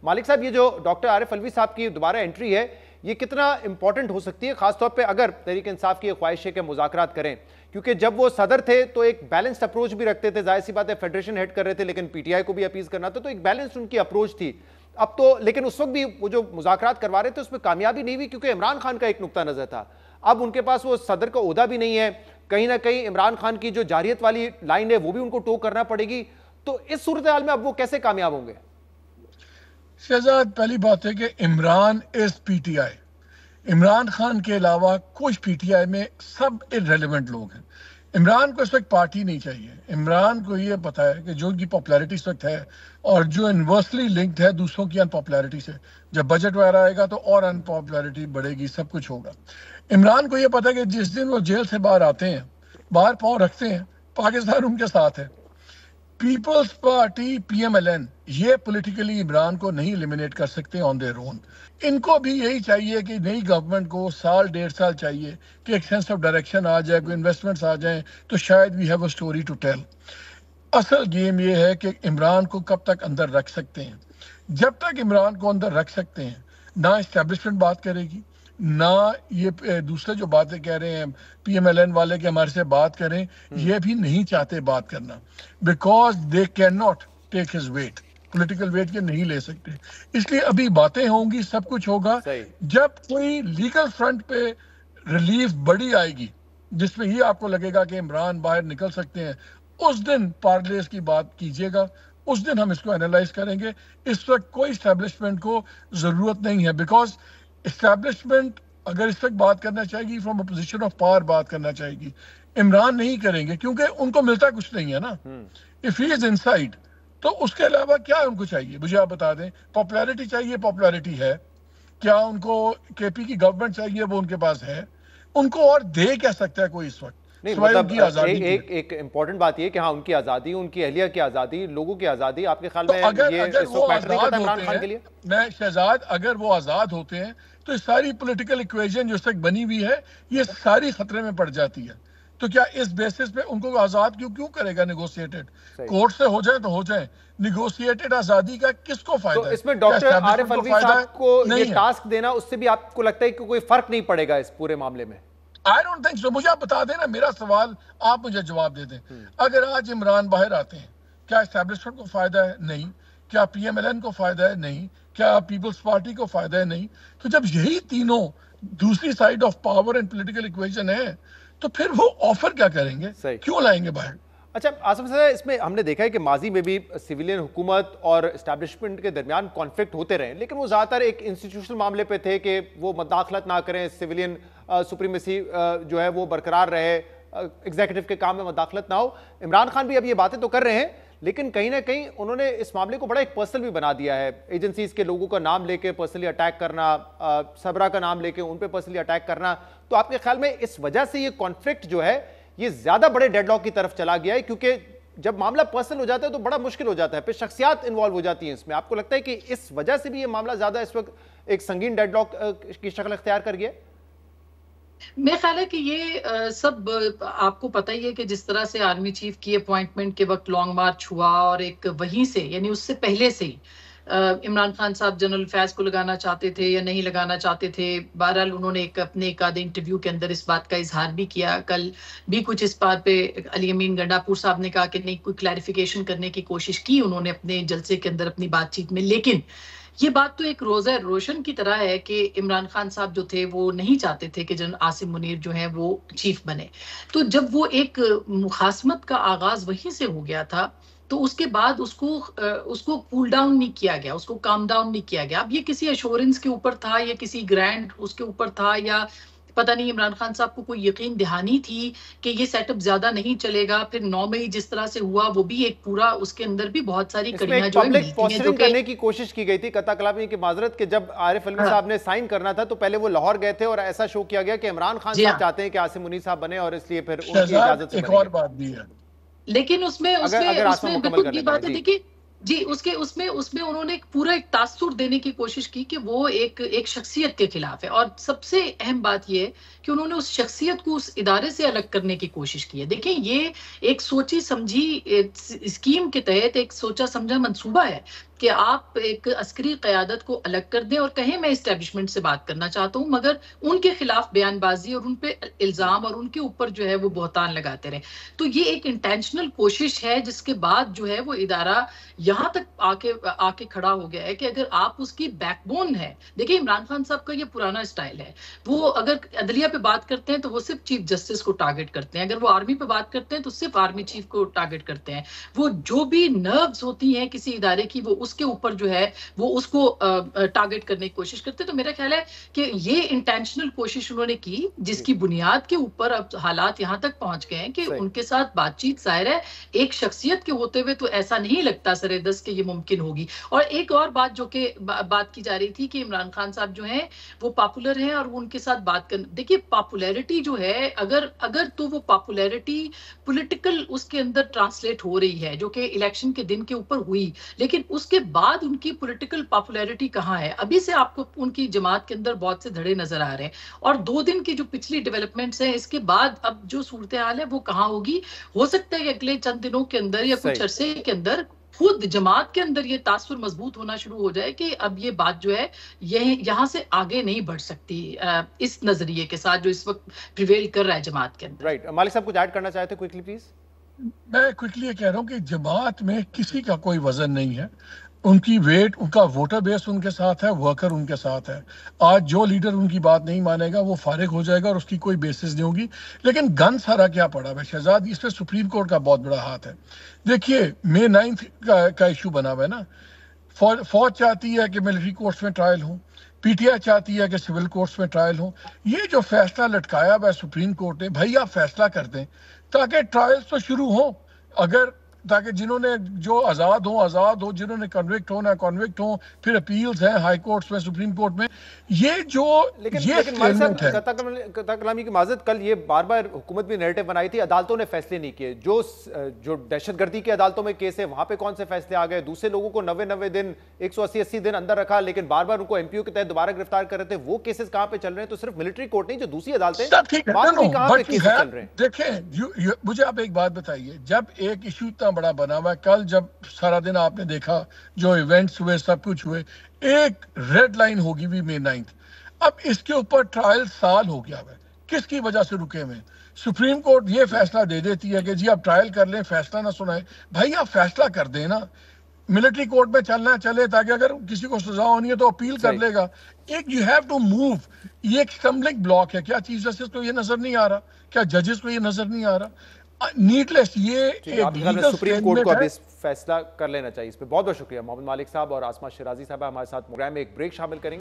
मालिक साहब, ये जो डॉक्टर आरिफ अलवी साहब की दोबारा एंट्री है, ये कितना इंपॉर्टेंट हो सकती है, खासतौर पे अगर तहरीक इंसाफ की ख्वाहिश है कि मुज़ाकरात करें? क्योंकि जब वो सदर थे तो एक बैलेंस्ड अप्रोच भी रखते थे, जाहिर सी बात है फेडरेशन हेड कर रहे थे, लेकिन पीटीआई को भी अपीज करना था, तो एक बैलेंस्ड उनकी अप्रोच थी। अब तो लेकिन उस वक्त भी वो जो मुज़ाकरात करवा रहे थे उसमें कामयाबी नहीं हुई, क्योंकि इमरान खान का एक नुक्ता नजर था। अब उनके पास वो सदर का ओहदा भी नहीं है, कहीं ना कहीं इमरान खान की जो जारियत वाली लाइन है वो भी उनको टो करना पड़ेगी। तो इस सूरत हाल में अब वो कैसे कामयाब होंगे? शहजाद, पहली बात है कि इमरान इज पीटीआई। इमरान खान के अलावा कुछ पीटीआई में सब इररेलेवेंट लोग हैं। इमरान को इस वक्त पार्टी नहीं चाहिए। इमरान को ये पता है कि जो उनकी पॉपुलैरिटी इस वक्त है और जो इन्वर्सली लिंक्ड है दूसरों की अनपॉपुलैरिटी से, जब बजट वगैरह आएगा तो और अनपॉपुलैरिटी बढ़ेगी, सब कुछ होगा। इमरान को ये पता है कि जिस दिन वो जेल से बाहर आते हैं, बाहर पाँव रखते हैं, पाकिस्तान उनके साथ है। पीपल्स पार्टी पीएमएलएन ये पॉलिटिकली इमरान को नहीं एलिमिनेट कर सकते ऑन देयर ओन। इनको भी यही चाहिए कि नई गवर्नमेंट को साल 1.5 साल चाहिए कि एक सेंस ऑफ डायरेक्शन आ जाए, कोई इन्वेस्टमेंट्स आ जाएं, तो शायद we have a story to tell. असल गेम ये है कि इमरान को कब तक अंदर रख सकते हैं। जब तक इमरान को अंदर रख सकते हैं, ना इस्टेब्लिशमेंट बात करेगी, ना ये दूसरे जो बातें कह रहे हैं पीएमएलएन वाले के हमारे से बात करें, ये भी नहीं चाहते बात करना, because they can not take his weight, political weight के नहीं ले सकते। इसलिए अभी बातें होंगी, सब कुछ होगा। जब कोई लीगल फ्रंट पे रिलीफ बड़ी आएगी जिसमें ये आपको लगेगा कि इमरान बाहर निकल सकते हैं, उस दिन पार्लेस की बात कीजिएगा, उस दिन हम इसको एनालाइज करेंगे। इस वक्त कोई इस्टेब्लिशमेंट को जरूरत नहीं है, बिकॉज इस्टेब्लिशमेंट अगर इस वक्त बात करना चाहेगी from a position of power बात करना चाहेगी, इमरान नहीं करेंगे क्योंकि उनको मिलता कुछ नहीं है ना। इफ ही इज इनसाइड तो उसके अलावा क्या उनको चाहिए, मुझे आप बता दें। पॉपुलैरिटी चाहिए, पॉपुलैरिटी है। क्या उनको केपी की गवर्नमेंट चाहिए, वो उनके पास है। उनको और दे क्या सकता है कोई इस वक्त? नहीं, मतलब एक इंपॉर्टेंट बात ये कि हाँ, उनकी आजादी, उनकी अहलिया की आजादी, लोगों की आजादी, आपके ख्याल में अगर वो आजाद होते हैं, मैं शहजाद, अगर वो आजाद होते हैं तो सारी पॉलिटिकल इक्वेशन जो तक बनी हुई है ये सारी खतरे में पड़ जाती है। तो क्या इस बेसिस पे उनको आजाद क्यों करेगा? नेगोशिएटेड कोर्ट से हो जाए तो हो जाए, नेगोशिएटेड आजादी का किसको फायदा तो इसमें डॉक्टर आरिफ अलवी साहब को ये टास्क देना, उससे भी आपको लगता है कि कोई फर्क नहीं पड़ेगा इस पूरे मामले में? I don't think so. मुझे आप बता देना, मेरा सवाल आप मुझे जवाब दे दें। अगर आज इमरान बाहर आते हैं, क्या एस्टेब्लिशमेंट को फायदा है? नहीं। क्या पीएमएलएन को फायदा है? नहीं। क्या पीपल्स पार्टी को फायदा है? नहीं। तो जब यही तीनों दूसरी side of power and political equation है, तो फिर वो ऑफर क्या करेंगे, क्यों लाएंगे बाहर? अच्छा आसिफ साहब, इसमें हमने देखा है कि माजी में भी सिविलियन हुकूमत और एस्टैब्लिशमेंट के दरमियान कॉन्फ्लिक्ट होते रहे, लेकिन वो ज़्यादातर एक इंस्टीट्यूशनल मामले पे थे कि वो मदाखलत ना करें, सिविलियन सुप्रीमेसी जो है वो बरकरार रहे, एग्जीक्यूटिव के काम में मदाखलत ना हो। इमरान खान भी अब ये बातें तो कर रहे हैं, लेकिन कहीं ना कहीं उन्होंने इस मामले को बड़ा एक पर्सनल भी बना दिया है। एजेंसीज के लोगों का नाम लेके पर्सनली अटैक करना, सबरा का नाम लेके उन पे पर्सनली अटैक करना। तो आपके ख्याल में इस वजह से ये कॉन्फ्लिक्ट जो है ये ज्यादा बड़े डेडलॉक की तरफ चला गया है? क्योंकि जब मामला पर्सनल हो जाता है तो बड़ा मुश्किल हो जाता है, फिर शख्सियात इन्वॉल्व हो जाती हैं इसमें। आपको लगता है कि इस वजह से भी ये मामला ज्यादा इस वक्त एक संगीन डेडलॉक की शक्ल इख्तियार कर गया? मेरा ख्याल है कि ये सब आपको पता ही है कि जिस तरह से आर्मी चीफ की अपॉइंटमेंट के वक्त लॉन्ग मार्च हुआ, और एक वहीं से यानी उससे पहले से ही इमरान खान साहब जनरल फैज को लगाना चाहते थे या नहीं लगाना चाहते थे। बहरहाल उन्होंने अपने एक आधे इंटरव्यू के अंदर इस बात का इजहार भी किया। कल भी कुछ इस बात पे अली अमीन गंडापुर साहब ने कहा कि नहीं, कोई क्लैरिफिकेशन करने की कोशिश की उन्होंने अपने जलसे के अंदर अपनी बातचीत में। लेकिन ये बात तो एक रोज़ा रोशन की तरह है कि इमरान खान साहब जो थे वो नहीं चाहते थे कि जनरल आसिम मुनीर जो है वो चीफ बने। तो जब वो एक मुखासमत का आगाज वहीं से हो गया था, तो उसके बाद उसको कूल डाउन नहीं किया गया, उसको काम डाउन नहीं किया गया। अब ये किसी एश्योरेंस के ऊपर था या किसी ग्रैंड उसके ऊपर था, या पता नहीं इमरान खान साहब को कोई यकीन दहानी थी कि ये सेटअप ज्यादा नहीं चलेगा। फिर 9 मई जिस तरह से हुआ वो भी एक पूरा, उसके अंदर भी बहुत सारी कड़ियां जो है पोस्टरिंग करने की कोशिश की गई थी। कता कलामी की माजरत के जब आरिफ अलवी साहब ने साइन करना था तो पहले वो लाहौर गए थे और ऐसा शो किया गया कि इमरान खान साहब चाहते हैं कि आसिम मुनीर साहब बने और इसलिए फिर उनकी इजाजत से एक और बात भी है। लेकिन उसमें बिल्कुल की बात है, देखिए जी, उसमें उन्होंने पूरा एक तासुर देने की कोशिश की कि वो एक शख्सियत के खिलाफ है। और सबसे अहम बात ये है कि उन्होंने उस शख्सियत को उस इदारे से अलग करने की कोशिश की है। देखिए, ये एक सोची समझी स्कीम के तहत एक सोचा समझा मंसूबा है कि आप एक अस्करी क़यादत को अलग कर दें और कहें मैं इस्टेब्लिशमेंट से बात करना चाहता हूं, मगर उनके खिलाफ बयानबाजी और उन पे इल्जाम और उनके ऊपर जो है वो बहतान लगाते रहे। तो ये एक इंटेंशनल कोशिश है, जिसके बाद जो है वो इदारा यहां तक आके खड़ा हो गया है कि अगर आप उसकी बैकबोन है। देखिए, इमरान खान साहब का ये पुराना स्टाइल है, वो अगर अदलिया पे बात करते हैं तो वो सिर्फ चीफ जस्टिस को टारगेट करते हैं, अगर वो आर्मी पे बात करते हैं तो सिर्फ आर्मी चीफ को टारगेट करते हैं। वो जो भी नर्व्स होती हैं किसी इदारे की, वो उसके ऊपर जो है वो उसको टारगेट करने की कोशिश करते हैं। तो मेरा ख्याल है कि ये इंटेंशनल कोशिश उन्होंने की, जिसकी बुनियाद के ऊपर अब हालात यहां तक पहुंच गए हैं कि उनके साथ बातचीत, जाहिर है एक शख्सियत के होते हुए तो ऐसा नहीं लगता सरेदस के ये मुमकिन होगी। और एक और बात जो कि बात की जा रही थी कि इमरान खान साहब जो हैं वो पॉपुलर हैं और वो उनके साथ बात कर, देखिए पॉपुलैरिटी जो है, अगर तो वो पॉपुलैरिटी पॉलिटिकल उसके अंदर ट्रांसलेट हो रही है, जो कि इलेक्शन के दिन के ऊपर हुई, लेकिन उसके बाद उनकी पॉलिटिकल पॉपुलैरिटी कहाँ है? अभी से आपको उनकी जमात के अंदर बहुत से धड़े नजर आ रहे हैं, और 2 दिन की जो पिछली डेवलपमेंट्स हैं, इसके बाद अब जो सूरत हाल है वो कहाँ होगी? हो सकता है कि अगले चंद दिनों के अंदर या कुछ अरसे के अंदर खुद जमात के अंदर ये तासुर मजबूत होना शुरू हो जाए कि अब ये बात जो है यहाँ से आगे नहीं बढ़ सकती, इस नजरिए के साथ जो इस वक्त प्रिवेल कर रहा है जमात के अंदर। राइट, मालिक साहब कुछ ऐड करना चाहते हैं क्विकली प्लीज? मैं क्विकली ये कह रहा हूँ कि जमात में किसी का कोई वजन नहीं है, उनकी वेट, उनका वोटर बेस उनके साथ है, वर्कर उनके साथ है। आज जो लीडर उनकी बात नहीं मानेगा वो फारिग हो जाएगा और उसकी कोई बेसिस नहीं होगी। लेकिन गन सारा क्या पड़ा है शहजाद, इस पर सुप्रीम कोर्ट का बहुत बड़ा हाथ है। देखिए, May 9 का इशू बना हुआ है ना, फौज चाहती है कि मिलिट्री कोर्ट्स में ट्रायल हो, पीटीआई चाहती है कि सिविल कोर्ट्स में ट्रायल हो। ये जो फैसला लटकाया हुआ है सुप्रीम कोर्ट ने, भाई आप फैसला कर दें ताकि ट्रायल्स तो शुरू हो, अगर ताकि जिन्होंने जो आज़ाद हो, जिन्होंने कन्विक्ट हो, फिर अपील्स हैं हाई कोर्ट्स में, सुप्रीम कोर्ट में। ये जो लेकिन कता कलामी की माजरत, कल ये बार बार हुकूमत भी नैरेटिव बनाई थी अदालतों ने फैसले नहीं किए। जो दहशतगर्दी की अदालतों में केस है वहां पे कौन से फैसले आ गए? दूसरे लोगों को 90 दिन 180 दिन अंदर रखा, लेकिन बार बार उनको एमपीओ के तहत दोबारा गिरफ्तार कर रहे थे। वो केसेस कहां पे चल रहे हैं? तो सिर्फ मिलिट्री कोर्ट नहीं, जो दूसरी अदालतें कहां पे केसेस चल रहे हैं? देखें, मुझे आप एक बात बताइए, जब एक इशू इतना बड़ा बना हुआ है, कल जब सारा दिन आपने देखा जो इवेंट्स हुए, सब कुछ हुए, एक रेड लाइन होगी भी May 9। अब इसके ऊपर ट्रायल साल हो गया है, किसकी वजह से रुके हुए? सुप्रीम कोर्ट ये फैसला दे देती है कि जी आप ट्रायल कर लें, फैसला ना सुनाए। भाई आप फैसला कर दें ना, मिलिट्री कोर्ट में चलना चले, ताकि अगर किसी को सजा होनी है तो अपील कर लेगा। एक यू हैव टू मूव, ये एक स्टम्बलिंग ब्लॉक है। क्या चीफ जस्टिस को ये नजर नहीं आ रहा? क्या जजेस को ये नजर नहीं आ रहा? नीडलेस, ये सुप्रीम कोर्ट को अब इस फैसला कर लेना चाहिए। इस पे बहुत बहुत शुक्रिया मोहम्मद मालिक साहब और आसमा शिराजी साहब हमारे साथ प्रोग्राम में एक ब्रेक शामिल करेंगे।